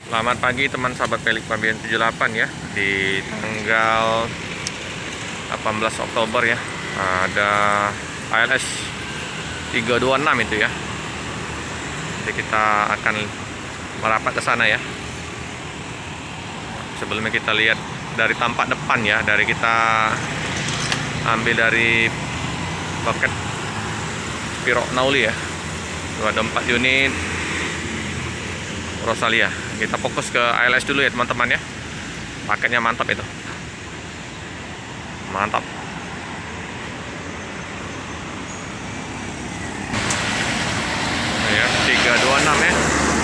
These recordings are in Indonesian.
Selamat pagi teman sahabat Pelik Pabian 78 ya. Di tanggal 18 Oktober ya. Ada ALS 326 itu ya. Jadi kita akan merapat ke sana ya. Sebelumnya kita lihat dari tampak depan ya. Dari kita ambil dari loket Spiro Nauli ya. Ada 4 unit Rosalia. Kita fokus ke ALS dulu ya teman-teman ya. Paketnya mantap itu. Mantap. Ya, 326 ya.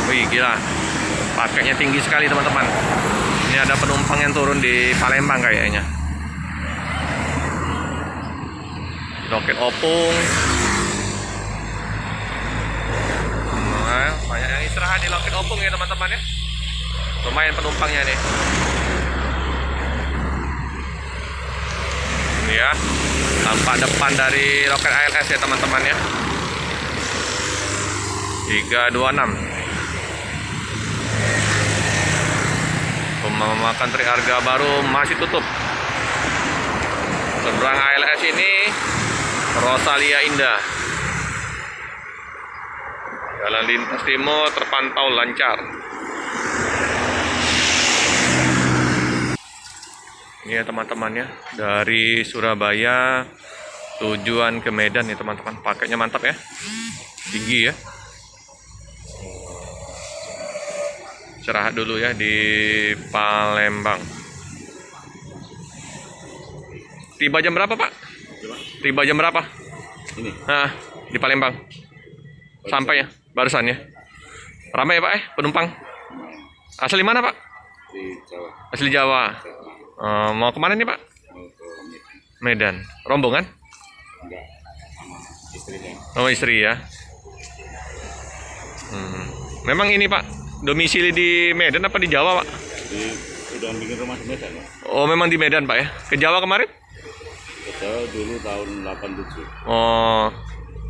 Wih, gila. Paketnya tinggi sekali teman-teman. Ini ada penumpang yang turun di Palembang kayaknya. Loket Opung. Banyak yang istirahat di loket Opung ya teman-teman ya. Lumayan penumpangnya nih. Ini ya, tampak depan dari loket ALS ya teman-teman ya. 326. Rumah makan Tri Harga Baru masih tutup. Seberang ALS ini Rosalia Indah. Jalan lintas timur terpantau lancar. Ini ya teman-teman ya, dari Surabaya tujuan ke Medan ya teman-teman. Paketnya mantap ya, tinggi ya. Istirahat dulu ya di Palembang. Tiba jam berapa Pak? Tiba jam berapa? Ini. Nah, di Palembang. Sampai ya, barusan ya. Ramai ya Pak penumpang? Asli mana Pak? Di Jawa. Asli Jawa. Mau kemana nih Pak? Mau ke Medan. Rombongan? Enggak, sama istrinya. Oh istri ya. Memang ini Pak, domisili di Medan apa di Jawa Pak? Udah bikin rumah di Medan ya? Oh memang di Medan Pak ya. Ke Jawa kemarin? Ke Jawa dulu tahun 87. Oh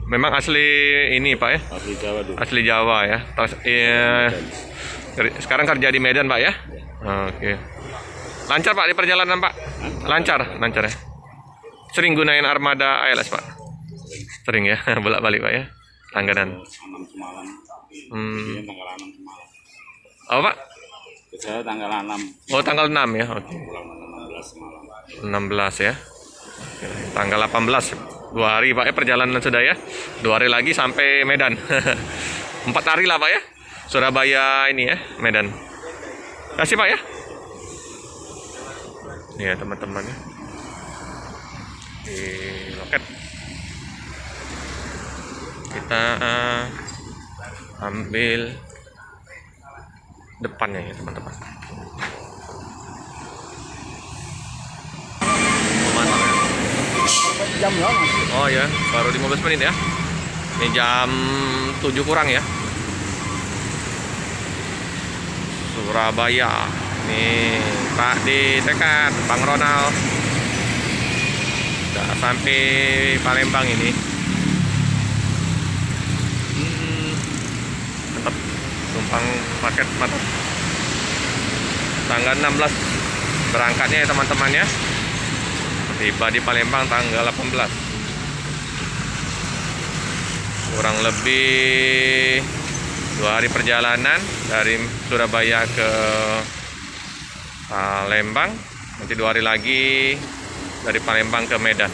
memang asli ini Pak ya? Asli Jawa dulu. Asli Jawa ya. Terus, sekarang kerja di Medan Pak ya? Oke. Lancar Pak di perjalanan Pak? Lancar ya. Sering gunain armada ALS Pak? Sering ya, bolak-balik Pak ya? Langganan. 6 semalam. Ini tanggal 6 semalam. Apa Pak? Ke Jawa tanggal 6. Oh tanggal 6 ya? Oke. Pulang 16 semalam. 16 ya. Oke. Tanggal 18. 2 hari Pak ya perjalanan sudah ya. 2 hari lagi sampai Medan. 4 hari lah Pak ya. Surabaya ini ya, Medan. Kasih Pak ya. Ini ya teman-teman ya. Di loket kita ambil depannya ya teman-teman. Mantap ya. Jam berapa? Oh ya, baru 15 menit ya. Ini jam 7 kurang ya. Surabaya. Nih, Pak ditekan, Bang Ronald. Udah sampai Palembang ini. Mantap. Tumpang paket mantap. Tanggal 16 berangkatnya ya teman-teman ya. Tiba di Palembang tanggal 18. Kurang lebih 2 hari perjalanan dari Surabaya ke Palembang. Nanti 2 hari lagi dari Palembang ke Medan.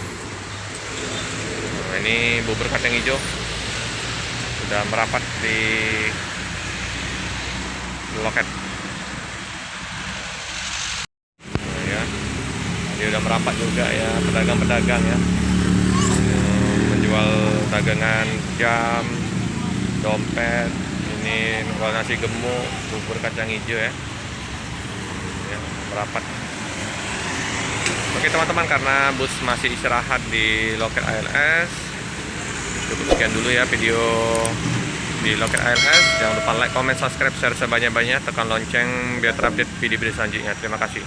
Nah, ini bubur kacang hijau sudah merapat di loket. Nah, ya. Ini udah merapat juga ya pedagang-pedagang ya. Menjual dagangan jam, dompet, ini nasi gemuk, bubur kacang hijau ya. Merapat. Oke teman-teman, karena bus masih istirahat di loket ALS, cukup sekian dulu ya video di loket ALS. Jangan lupa like, comment, subscribe, share sebanyak-banyaknya, tekan lonceng biar terupdate video-video selanjutnya. Terima kasih.